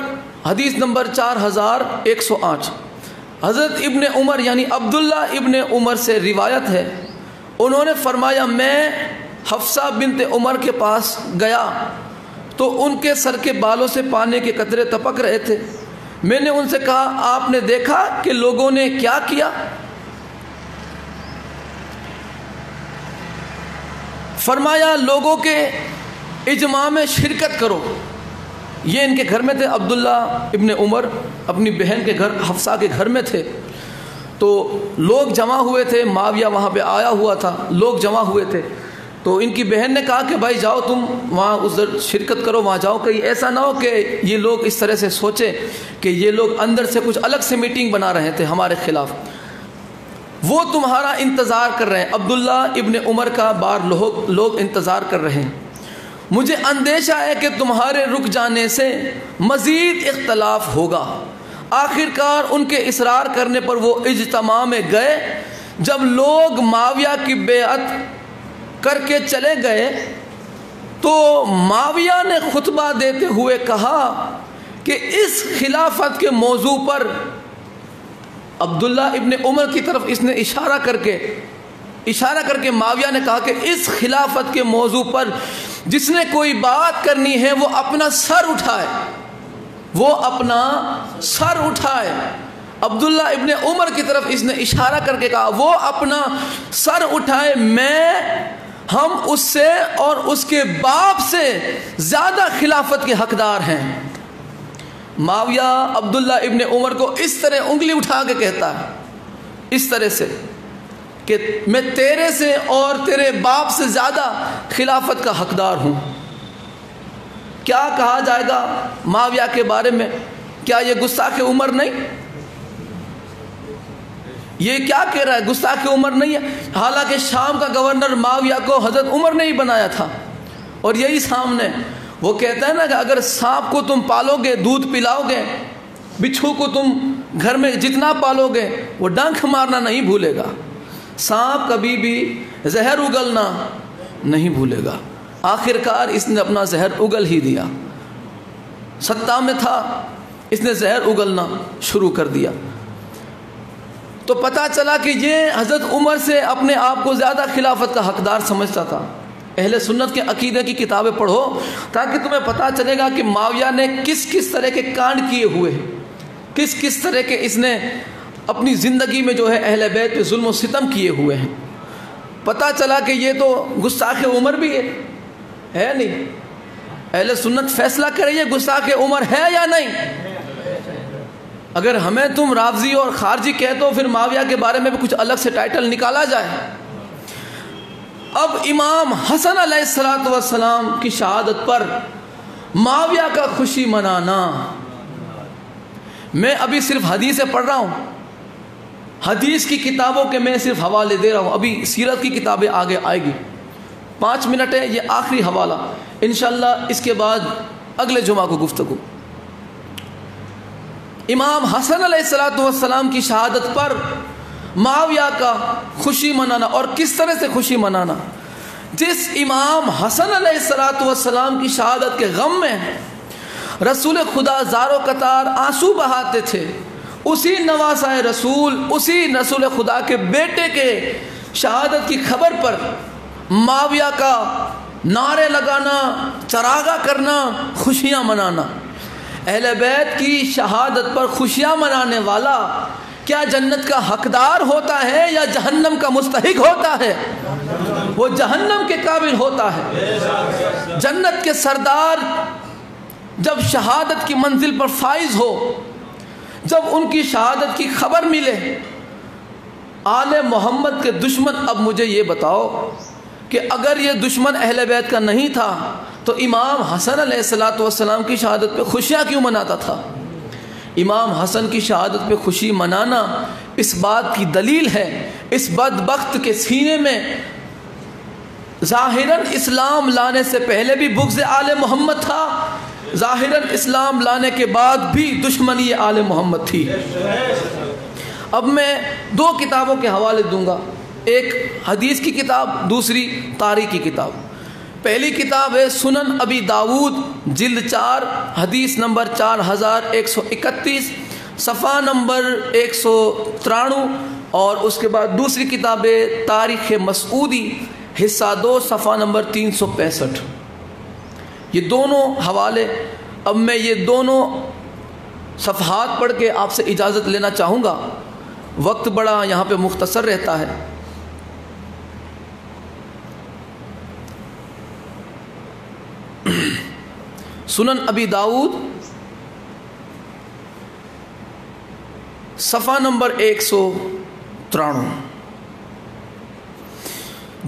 حدیث نمبر 4108 حضرت ابن عمر یعنی عبداللہ ابن عمر سے روایت ہے، انہوں نے فرمایا میں حفصہ بنت عمر کے پاس گیا تو ان کے سر کے بالوں سے پانی کے قطرے ٹپک رہے تھے۔ میں نے ان سے کہا آپ نے دیکھا کہ لوگوں نے کیا کیا؟ فرمایا لوگوں کے اجماع میں شرکت کرو۔ یہ ان کے گھر میں تھے، عبداللہ ابن عمر اپنی بہن کے گھر حفصہ کے گھر میں تھے، تو لوگ جمع ہوئے تھے، معاویہ وہاں پہ آیا ہوا تھا، لوگ جمع ہوئے تھے، تو ان کی بہن نے کہا کہ بھائی جاؤ تم وہاں ادھر شرکت کرو، وہاں جاؤ، کہیں ایسا نہ ہو کہ یہ لوگ اس طرح سے سوچیں کہ یہ لوگ اندر سے کچھ الگ سے میٹنگ بنا رہے تھے ہمارے خلاف، وہ تمہارا انتظار کر رہے ہیں۔ عبداللہ ابن عمر کا بار لوگ انتظار کر رہے ہیں، مجھے اندیشہ ہے کہ تمہارے رک جانے سے مزید اختلاف ہوگا۔ آخر کار ان کے اصرار کرنے پر وہ اجتماع میں گئے۔ جب لوگ معاویہ کی بیعت کر کے چلے گئے تو معاویہ نے خطبہ دیتے ہوئے کہا کہ اس خلافت کے موضوع پر، عبداللہ ابن عمر کی طرف اس نے اشارہ کر کے معاویہ نے کہا کہ اس خلافت کے موضوع پر جس نے کوئی بات کرنی ہے وہ اپنا سر اٹھائے، وہ اپنا سر اٹھائے۔ عبداللہ ابن عمر کی طرف اس نے اشارہ کر کے کہا وہ اپنا سر اٹھائے، ہم اس سے اور اس کے باپ سے زیادہ خلافت کے حقدار ہیں۔ معاویہ عبداللہ ابن عمر کو اس طرح انگلی اٹھا کے کہتا ہے، اس طرح سے کہ میں تیرے سے اور تیرے باپ سے زیادہ خلافت کا حقدار ہوں۔ کیا کہا جائے گا معاویہ کے بارے میں؟ کیا یہ گستاخ عمر نہیں؟ یہ کیا کہہ رہا ہے؟ گستاخ عمر نہیں ہے؟ حالانکہ شام کا گورنر معاویہ کو حضرت عمر نے ہی بنایا تھا، اور یہی سامنے وہ کہتا ہے نا کہ اگر سانپ کو تم پالو گے، دودھ پلاؤ گے، بچھو کو تم گھر میں جتنا پالو گے وہ ڈنک مارنا نہیں بھولے گا، سانپ کبھی بھی زہر اگلنا نہیں بھولے گا۔ آخر کار اس نے اپنا زہر اگل ہی دیا، سطح میں تھا، اس نے زہر اگلنا شروع کر دیا۔ تو پتہ چلا کہ یہ حضرت عمر سے اپنے آپ کو زیادہ خلافت کا حقدار سمجھتا تھا۔ اہل سنت کے عقیدے کی کتابیں پڑھو تاکہ تمہیں پتہ چلے گا کہ معاویہ نے کس کس طرح کے کانڈ کیے ہوئے ہیں، کس کس طرح کے اس نے اپنی زندگی میں جو ہے اہل بیت پہ ظلم و ستم کیے ہوئے ہیں۔ پتہ چلا کہ یہ تو گستاخ عمر بھی ہے نہیں۔ اہل سنت فیصلہ کرے یہ گستاخ عمر ہے یا نہیں۔ اگر ہمیں تم رافضی اور خارجی کہتے ہو پھر معاویہ کے بارے میں بھی کچھ الگ سے ٹائٹل نکالا جائے۔ اب امام حسن علیہ السلام کی شہادت پر معاویہ کا خوشی منانا، میں ابھی صرف حدیثیں پڑھ رہا ہوں، حدیث کی کتابوں کے میں صرف حوالے دے رہا ہوں، ابھی سیرت کی کتابیں آگے آئے گی۔ 5 منٹ ہے، یہ آخری حوالہ، انشاءاللہ اس کے بعد اگلے جمعہ کو گفتگو۔ امام حسن علیہ السلام کی شہادت پر معاویہ کا خوشی منانا، اور کس طرح سے خوشی منانا؟ جس امام حسن علیہ السلام کی شہادت کے غم میں رسول خدا زار و قطار آنسو بہاتے تھے، اسی نواسہ رسول، اسی رسول خدا کے بیٹے کے شہادت کی خبر پر معاویہ کا نعرے لگانا، چراغاں کرنا، خوشیاں منانا۔ اہل بیت کی شہادت پر خوشیاں منانے والا کیا جنت کا حقدار ہوتا ہے یا جہنم کا مستحق ہوتا ہے؟ وہ جہنم کے قابل ہوتا ہے۔ جنت کے سردار جب شہادت کی منزل پر فائز ہو، جب ان کی شہادت کی خبر ملے، آل محمد کے دشمن، اب مجھے یہ بتاؤ کہ اگر یہ دشمن اہل بیت کا نہیں تھا تو امام حسن علیہ السلام کی شہادت پہ خوشیاں کیوں مناتا تھا؟ امام حسن کی شہادت پہ خوشی منانا اس بات کی دلیل ہے، اس بدبخت کے سینے میں ظاہراً اسلام لانے سے پہلے بھی بغض آل محمد تھا، ظاہراً اسلام لانے کے بعد بھی دشمنی آل محمد تھی۔ اب میں دو کتابوں کے حوالے دوں گا، ایک حدیث کی کتاب، دوسری تاریخ کی کتاب۔ پہلی کتاب ہے سنن ابی داود جلد 4 حدیث نمبر 4131 صفحہ نمبر 193، اور اس کے بعد دوسری کتاب ہے تاریخ مسعودی حصہ 2 صفحہ نمبر 365۔ یہ دونوں حوالے، اب میں یہ دونوں صفحات پڑھ کے آپ سے اجازت لینا چاہوں گا، وقت بڑا یہاں پہ مختصر رہتا ہے۔ سنن ابی داود صفحہ نمبر 193،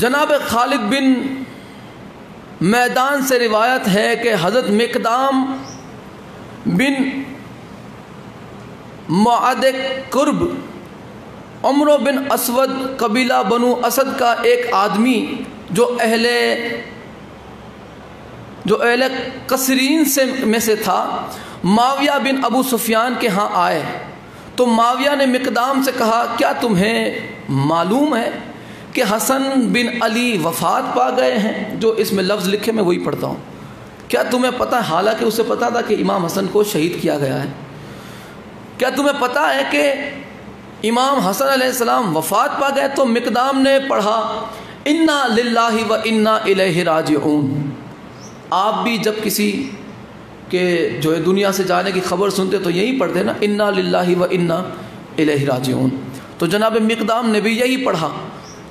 جناب خالد بن میدان سے روایت ہے کہ حضرت مقدام بن معد قرب عمرو بن اسود قبیلہ بنو اسد کا ایک آدمی جو اہل قصرین میں سے تھا، معاویہ بن ابو سفیان کے ہاں آئے تو معاویہ نے مقدام سے کہا، کیا تمہیں معلوم ہے کہ حسن بن علی وفات پا گئے ہیں؟ جو اس میں لفظ لکھے میں وہی پڑھتا ہوں۔ کیا تمہیں پتہ، حالانکہ اسے پتہ تھا کہ امام حسن کو شہید کیا گیا ہے، کیا تمہیں پتہ ہے کہ امام حسن علیہ السلام وفات پا گئے؟ تو مقدام نے پڑھا انا للہ و انا الیہ راجعون۔ آپ بھی جب کسی کے جو ہے دنیا سے جانے کی خبر سنتے تو یہی پڑھتے نا، انا للہ و انا الیہ راجعون۔ تو جناب مقدام نے بھی یہی پڑھا۔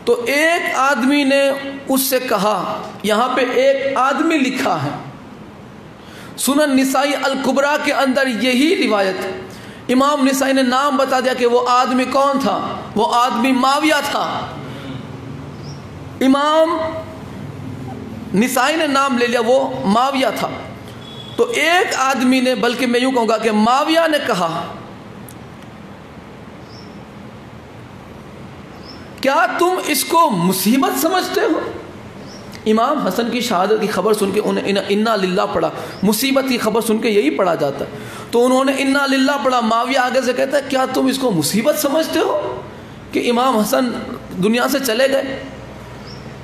تو ایک آدمی نے اس سے کہا، یہاں پہ ایک آدمی لکھا ہے، سنن نسائی الکبریٰ کے اندر یہی روایت، امام نسائی نے نام بتا دیا کہ وہ آدمی کون تھا، وہ آدمی معاویہ تھا۔ امام نسائی نے نام لے لیا، وہ معاویہ تھا۔ تو ایک آدمی نے، بلکہ میں یوں کہوں گا کہ معاویہ نے کہا، کیا تم اس کو مصیبت سمجھتے ہو؟ امام حسن کی شہادت کی خبر سن کے انہیں انا للہ پڑھا، مصیبت کی خبر سن کے یہی پڑھا جاتا ہے، تو انہوں نے انا للہ پڑھا۔ معاویہ آگے سے کہتا ہے، کیا تم اس کو مصیبت سمجھتے ہو کہ امام حسن دنیا سے چلے گئے؟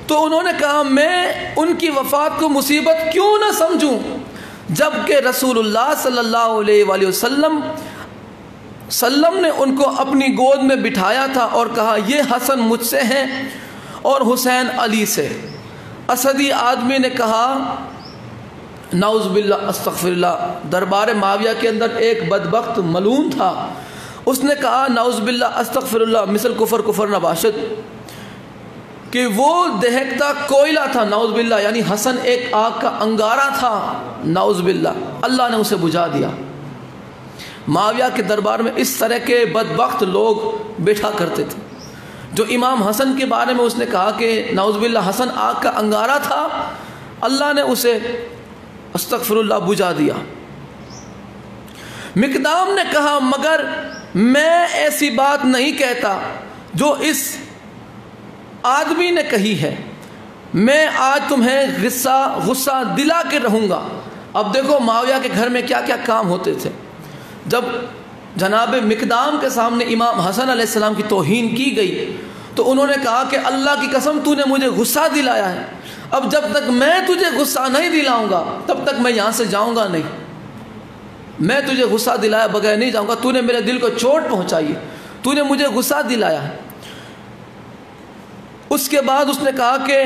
تو انہوں نے کہا، میں ان کی وفات کو مصیبت کیوں نہ سمجھوں، جبکہ رسول اللہ صلی اللہ علیہ وآلہ وسلم نے ان کو اپنی گود میں بٹھایا تھا اور کہا، یہ حسن مجھ سے ہیں اور حسین علی سے۔ اسدی آدمی نے کہا، نعوذ باللہ استغفر اللہ، دربار معاویہ کے اندر ایک بدبخت ملعون تھا، اس نے کہا، نعوذ باللہ استغفر اللہ، مثل کفر نباشد، کہ وہ دہکتا کوئلہ تھا، نعوذ باللہ، یعنی حسن ایک آگ کا انگارہ تھا، نعوذ باللہ، اللہ نے اسے بجھا دیا۔ معاویہ کے دربار میں اس طرح کے بدبخت لوگ بیٹھا کرتے تھے۔ جو امام حسن کے بارے میں اس نے کہا کہ نعوذ باللہ حسن آگ کا انگارہ تھا، اللہ نے اسے استغفر اللہ بجھا دیا۔ مقدام نے کہا، مگر میں ایسی بات نہیں کہتا جو اس آدمی نے کہی ہے، میں آج تمہیں غصہ دلا کے رہوں گا۔ اب دیکھو معاویہ کے گھر میں کیا کیا کام ہوتے تھے۔ جب جناب مقدام کے سامنے امام حسن علیہ السلام کی توہین کی گئی تو انہوں نے کہا کہ اللہ کی قسم تو نے مجھے غصہ دلایا ہے، اب جب تک میں تجھے غصہ نہیں دلاؤں گا تب تک میں یہاں سے جاؤں گا نہیں، میں تجھے غصہ دلایا بغیر نہیں جاؤں گا، تو نے میرے دل کو چوٹ پہنچائی ہے، تو نے مجھے غصہ دلایا ہے۔ اس کے بعد اس نے کہا کہ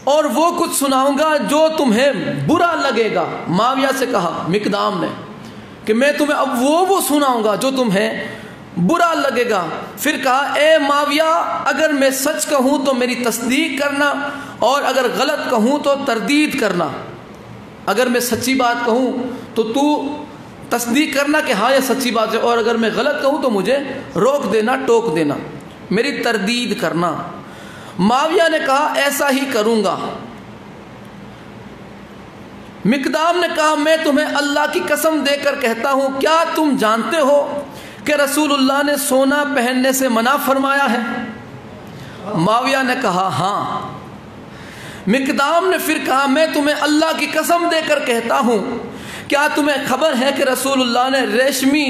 اور وہ کچھ سناؤں گا جو تمہیں برا لگے گا۔ معاویہ سے کہا مقدام نے کہ میں تمہیں اب وہ سناؤں گا جو تمہیں برا لگے گا۔ پھر کہا اے معاویہ اگر میں سچ کہوں تو میری تصدیق کرنا، اور اگر غلط کہوں تو تردید کرنا۔ اگر میں سچی بات کہوں تو تو تصدیق کرنا کہ ہاں یہ سچی بات ہے، اور اگر میں غلط کہوں تو مجھے روک دینا، ٹوک دینا، میری تردید کرنا۔ معاویہ نے کہا ایسا ہی کروں گا۔ مقدام نے کہا میں تمہیں اللہ کی قسم دے کر کہتا ہوں، کیا تم جانتے ہو کہ رسول اللہ نے سونا پہننے سے منع فرمایا ہے؟ معاویہ نے کہا ہاں۔ مقدام نے پھر کہا میں تمہیں اللہ کی قسم دے کر کہتا ہوں، کیا تمہیں خبر ہے کہ رسول اللہ نے ریشمی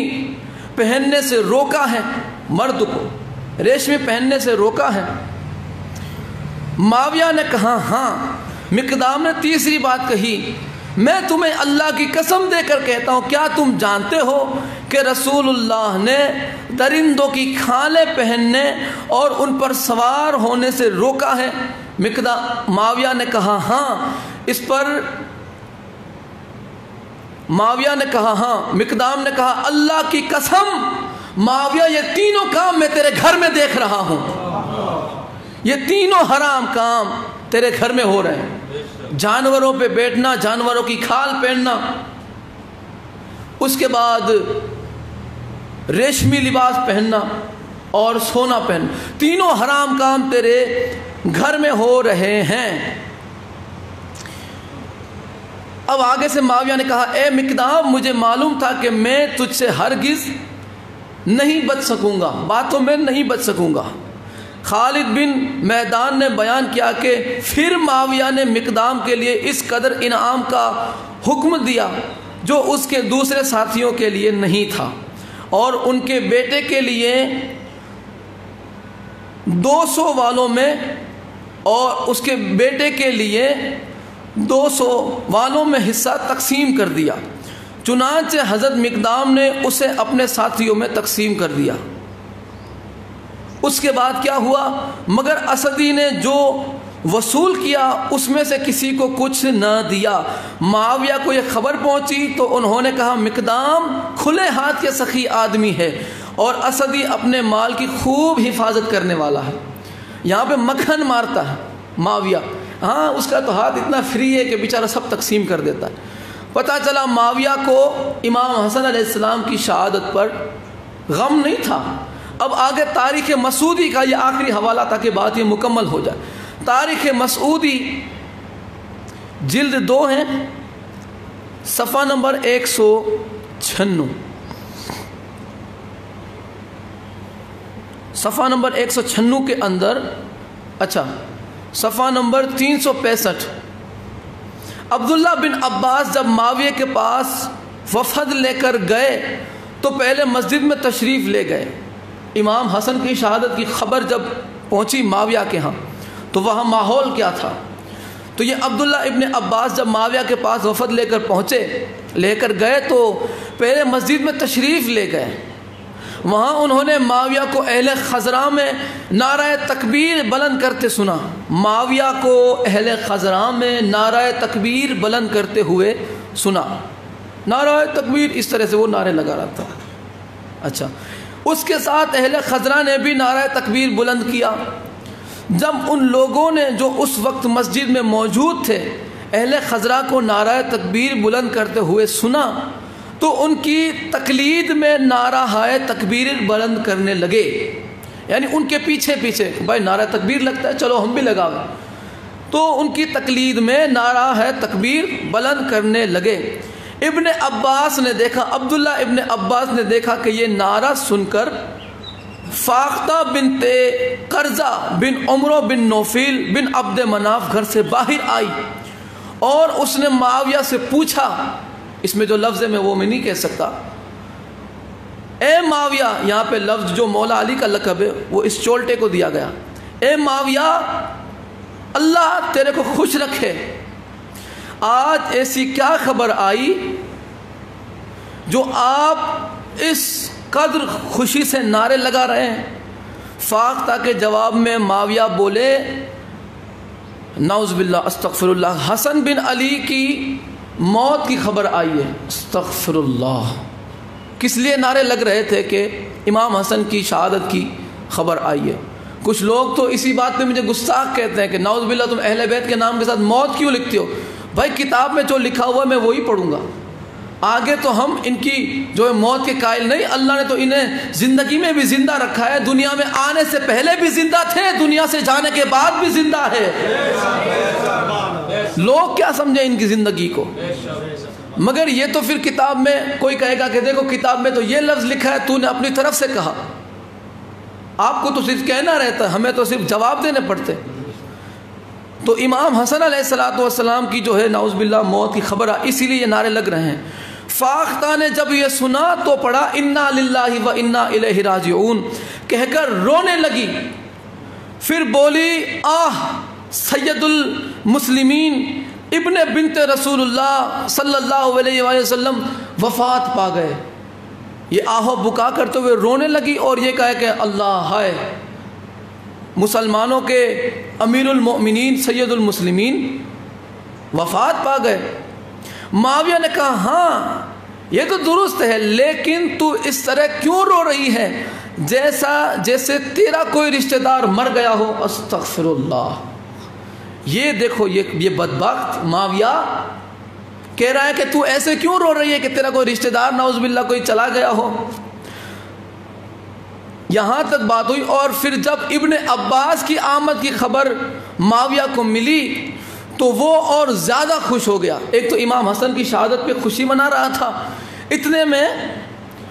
پہننے سے روکا ہے؟ مرد کو ریشمی پہننے سے روکا ہے؟ معاویہ نے کہا ہاں۔ مقدام نے تیسری بات کہی، میں تمہیں اللہ کی قسم دے کر کہتا ہوں، کیا تم جانتے ہو کہ رسول اللہ نے درندوں کی کھالیں پہننے اور ان پر سوار ہونے سے روکا ہے؟ معاویہ نے کہا ہاں۔ اس پر معاویہ نے کہا ہاں۔ مقدام نے کہا اللہ کی قسم معاویہ یہ تینوں کام میں تیرے گھر میں دیکھ رہا ہوں، یہ تینوں حرام کام تیرے گھر میں ہو رہے ہیں۔ جانوروں پہ بیٹھنا، جانوروں کی کھال پہننا، اس کے بعد ریشمی لباس پہننا اور سونا پہننا، تینوں حرام کام تیرے گھر میں ہو رہے ہیں۔ اب آگے سے معاویہ نے کہا اے مقدام مجھے معلوم تھا کہ میں تجھ سے ہرگز نہیں بچ سکوں گا، باتوں میں نہیں بچ سکوں گا۔ خالد بن میدان نے بیان کیا کہ پھر معاویہ نے مقدام کے لیے اس قدر انعام کا حکم دیا جو اس کے دوسرے ساتھیوں کے لیے نہیں تھا، اور ان کے بیٹے کے لیے 200 والوں میں، اور اس کے بیٹے کے لیے 200 والوں میں حصہ تقسیم کر دیا۔ چنانچہ حضرت مقدام نے اسے اپنے ساتھیوں میں تقسیم کر دیا۔ اس کے بعد کیا ہوا؟ مگر اسدی نے جو وصول کیا اس میں سے کسی کو کچھ نہ دیا۔ معاویہ کو یہ خبر پہنچی تو انہوں نے کہا مقدام کھلے ہاتھ کے سخی آدمی ہے، اور اسدی اپنے مال کی خوب حفاظت کرنے والا ہے۔ یہاں پہ مکھن مارتا ہے معاویہ، ہاں اس کا تو ہاتھ اتنا فری ہے کہ بیچارہ سب تقسیم کر دیتا ہے۔ پتہ چلا معاویہ کو امام حسن علیہ السلام کی شہادت پر غم نہیں تھا۔ اب آگے تاریخ مسعودی کا یہ آخری حوالہ تھا کہ بات یہ مکمل ہو جائے۔ تاریخ مسعودی جلد 2 ہے، صفحہ نمبر 196، صفحہ نمبر 196 کے اندر، اچھا صفحہ نمبر 365۔ عبداللہ بن عباس جب معاویہ کے پاس وفد لے کر گئے تو پہلے مسجد میں تشریف لے گئے۔ امام حسن کی شہادت کی خبر جب پہنچی معاویہ کے ہاں تو وہاں ماحول کیا تھا؟ تو یہ عبداللہ ابن عباس جب معاویہ کے پاس وفد لے کر گئے تو پہلے مسجد میں تشریف لے گئے۔ وہاں انہوں نے معاویہ کو اہل خزرہ میں نعرہ تکبیر بلند کرتے سنا۔ معاویہ کو اہل خزرہ میں نعرہ تکبیر بلند کرتے ہوئے سنا۔ نعرہ تکبیر اس طرح سے وہ نعرے لگا رہا تھا۔ اچھا، اس کے ساتھ اہل خزرہ نے بھی نعرہ تکبیر بلند کیا۔ جب ان لوگوں نے جو اس وقت مسجد میں موجود تھے اہل خزرہ کو نعرہ تکبیر بلند کرتے ہوئے سنا تو ان کی تقلید میں نعرہ تکبیر بلند کرنے لگے، یعنی ان کے پیچھے پیچھے بھائی نعرہ تکبیر لگتا ہے چلو ہم بھی لگاویں، تو ان کی تقلید میں نعرہ تکبیر بلند کرنے لگے۔ ابن عباس نے دیکھا، عبداللہ ابن عباس نے دیکھا کہ یہ نعرہ سن کر فاختہ بنت قرظہ بن عمرو بن نوفل بن عبد مناف گھر سے باہر آئی اور اس نے معاویہ سے پوچھا، اس میں جو لفظ ہے میں وہ میں نہیں کہہ سکتا، اے معاویہ، یہاں پہ لفظ جو مولا علی کا لقب ہے وہ اس چولٹے کو دیا گیا، اے معاویہ اللہ تیرے کو خوش رکھے، آج ایسی کیا خبر آئی جو آپ اس قدر خوشی سے نعرے لگا رہے ہیں؟ فاختہ کے جواب میں معاویہ بولے نعوذ باللہ استغفر اللہ، حسن بن علی کی موت کی خبر آئی ہے، استغفر اللہ، کس لیے نعرے لگ رہے تھے کہ امام حسن کی شہادت کی خبر آئی ہے. کچھ لوگ تو اسی بات پہ مجھے گستاخ کہتے ہیں کہ نعوذ باللہ تم اہل بیت کے نام کے ساتھ موت کیوں لکھتے ہو. بھائی کتاب میں جو لکھا ہوا میں وہی پڑھوں گا. آگے تو ہم ان کی جو ہے موت کے قائل نہیں. اللہ نے تو انہیں زندگی میں بھی زندہ رکھا ہے, دنیا میں آنے سے پہلے بھی زندہ تھے, دنیا سے جانے کے بعد بھی زندہ ہے. لوگ کیا سمجھیں ان کی زندگی کو. مگر یہ تو پھر کتاب میں کوئی کہے گا کہ دیکھو کتاب میں تو یہ لفظ لکھا ہے, تو نے اپنی طرف سے کہا. آپ کو تو صرف کہنا رہتا ہے, ہمیں تو صرف جواب دینے پڑتے. تو امام حسن علیہ السلام کی جو ہے نعوذ باللہ موت کی خبر اسی لیے یہ نعرے لگ رہے ہیں. فاختہ نے جب یہ سنا تو پڑھا انا للہ و انا الیہ راجعون کہہ کر رونے لگی. پھر بولی آہ سید المسلمین ابن بنت رسول اللہ صلی اللہ علیہ وآلہ وسلم وفات پا گئے. یہ آہو بکا کرتے ہوئے رونے لگی اور یہ کہا کہ اللہ ہائے, مسلمانوں کے امیر المؤمنین سید المسلمین وفات پا گئے. معاویہ نے کہا ہاں یہ تو درست ہے, لیکن تو اس طرح کیوں رو رہی ہے جیسے تیرا کوئی رشتہ دار مر گیا ہو. استغفر اللہ. یہ دیکھو یہ بدبخت معاویہ کہہ رہا ہے کہ تو ایسے کیوں رو رہی ہے کہ تیرا کوئی رشتہ دار نعوذ باللہ کوئی چلا گیا ہو. یہاں تک بات ہوئی. اور پھر جب ابن عباس کی آمد کی خبر معاویہ کو ملی تو وہ اور زیادہ خوش ہو گیا. ایک تو امام حسن کی شہادت پہ خوشی منا رہا تھا, اتنے میں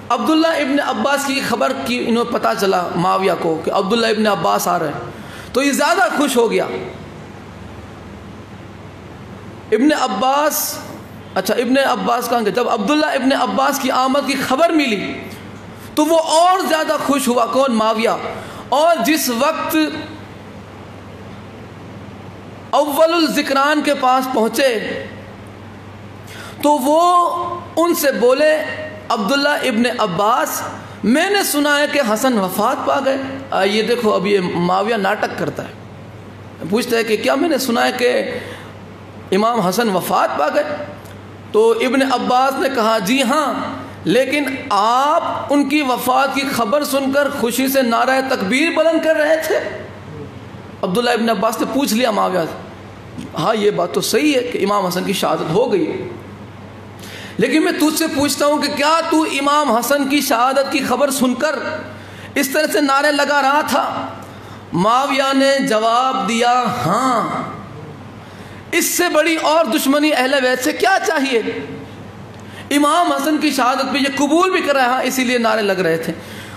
عبداللہ ابن عباس کی خبر کی انہوں پتہ چلا معاویہ کو کہ عبداللہ ابن عباس آ رہے ہیں, تو یہ زیادہ خوش ہو گیا. ابن عباس کہاں گئے. جب عبداللہ ابن عباس کی آمد کی خبر ملی تو وہ اور زیادہ خوش ہوا. کون؟ معاویہ. اور جس وقت اول الذکران کے پاس پہنچے تو وہ ان سے بولے عبداللہ ابن عباس میں نے سنا ہے کہ حسن وفات پا گئے. یہ دیکھو اب یہ معاویہ ناٹک کرتا ہے, پوچھتا ہے کہ کیا میں نے سنا ہے کہ امام حسن وفات پا گئے. تو ابن عباس نے کہا جی ہاں, لیکن آپ ان کی وفات کی خبر سن کر خوشی سے نعرہ تکبیر بلند کر رہے تھے. عبداللہ ابن عباس نے پوچھ لیا معاویہ سے, ہاں یہ بات تو صحیح ہے کہ امام حسن کی شہادت ہو گئی, لیکن میں تجھ سے پوچھتا ہوں کہ کیا تو امام حسن کی شہادت کی خبر سن کر اس طرح سے نعرے لگا رہا تھا؟ معاویہ نے جواب دیا ہاں. اس سے بڑی اور دشمنی اہل بیت سے کیا چاہیے. امام حسن کی شہادت پہ یہ قبول بھی کر رہا, ہاں اسی لیے نعرے لگ رہے تھے.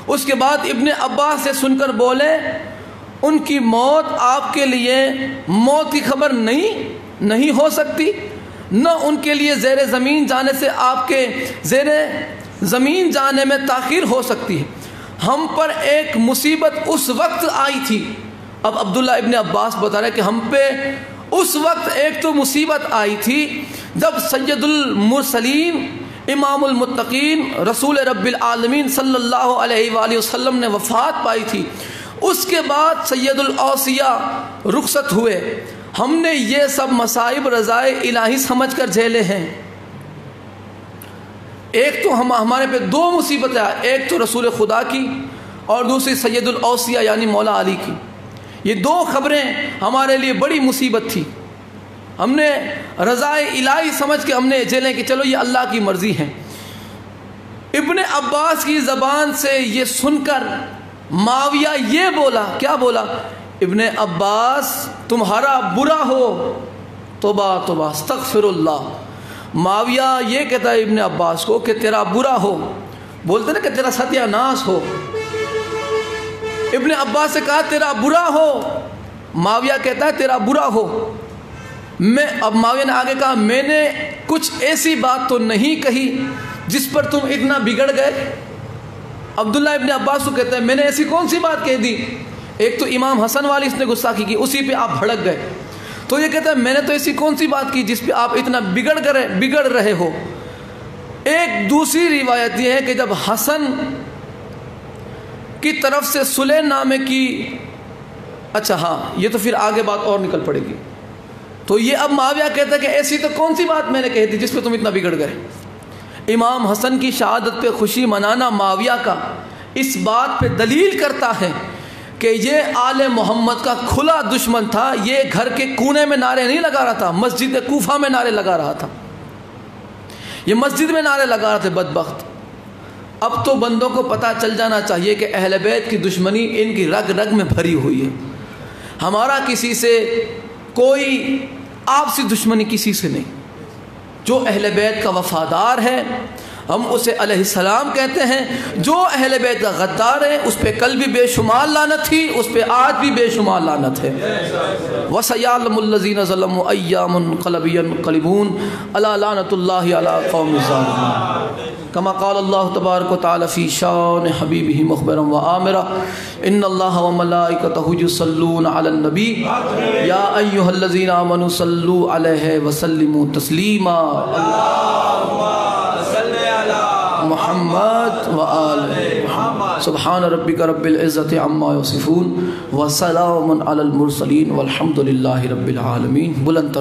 اس کے بعد ابن عباس سے سن کر بولے ان کی موت آپ کے لیے موت کی خبر نہیں ہو سکتی, نہ ان کے لیے زیر زمین جانے سے آپ کے زیر زمین جانے میں تاخیر ہو سکتی ہے. ہم پر ایک مصیبت اس وقت آئی تھی. اب عبداللہ ابن عباس بتا رہے کہ ہم پہ اس وقت ایک تو مصیبت آئی تھی جب سید المرسلین امام المتقین رسول رب العالمین صلی اللہ علیہ وآلہ وسلم نے وفات پائی تھی. اس کے بعد سید الاوصیاء رخصت ہوئے. ہم نے یہ سب مصائب رضائے الہی سمجھ کر جھیلے ہیں. ایک تو ہمارے پہ دو مصیبتیں, ایک تو رسول خدا کی اور دوسری سید الاوصیاء یعنی مولا علی کی. یہ دو خبریں ہمارے لیے بڑی مصیبت تھی. ہم نے رضائے الہی سمجھ کے ہم نے جھیلیں کہ چلو یہ اللہ کی مرضی ہے. ابن عباس کی زبان سے یہ سن کر معاویہ یہ بولا, کیا بولا؟ ابن عباس تمہارا برا ہو, توبہ توبہ استغفر اللہ. معاویہ یہ کہتا ہے ابن عباس کو کہ تیرا برا ہو, بولتے نا کہ تیرا ستیہ ناس ہو. ابن عباس سے کہا تیرا برا ہو, معاویہ کہتا ہے تیرا برا ہو. اب معاویہ نے آگے کہا میں نے کچھ ایسی بات تو نہیں کہی جس پر تم اتنا بگڑ گئے. عبداللہ ابن عباس کو کہتا ہے میں نے ایسی کون سی بات کہہ دی. ایک تو امام حسن والی اس نے گستاخی کی, اسی پہ آپ بھڑک گئے. تو یہ کہتا ہے میں نے تو ایسی کون سی بات کی جس پہ آپ اتنا بگڑ رہے ہو. ایک دوسری روایت یہ ہے کہ جب حسن کی طرف سے صلح نامے کی, اچھا ہاں یہ تو پھر آگے بات اور نکل پڑے گی. تو یہ اب معاویہ کہتا ہے کہ ایسی تو کون سی بات میں نے کہی تھی جس پہ تم اتنا بگڑ گئے. امام حسن کی شہادت پہ خوشی منانا معاویہ کا اس بات پہ دلیل کرتا ہے کہ یہ آل محمد کا کھلا دشمن تھا. یہ گھر کے کونے میں نعرے نہیں لگا رہا تھا, مسجد کوفہ میں نعرے لگا رہا تھا, یہ مسجد میں نعرے لگا رہے تھے بدبخت. اب تو بندوں کو پتہ چل جانا چاہیے کہ اہل بیت کی دشمنی ان کی رگ رگ میں بھری ہوئی ہے. ہمارا کسی سے کوئی آپسی دشمنی کسی سے نہیں. جو اہل بیت کا وفادار ہے ہم اسے علیہ السلام کہتے ہیں. جو اہل بیت کا غدار ہے اس پہ کل بھی بے شمار لعنت تھی, اس پہ آج بھی بے شمار لعنت ہے. وَسَيَعْلَمُ الَّذِينَ ظَلَمُوا أَيَّ مُنْقَلَبٍ يَنْقَلِبُونَ أَلَا لَعْنَةُ اللَّهِ عَلَى قَوْمِ الظَّالِمِينَ. كما قال الله تبارك وتعالى في شان حبيبه مخبرا وآمرا إن الله وملائكته يصلون على النبي يا أيها الذين آمنوا صلوا عليه وسلموا تسليما. اللهم صل على محمد وآل محمد. سبحان ربك رب العزة عما يصفون وسلام على المرسلين والحمد لله رب العالمين. بلند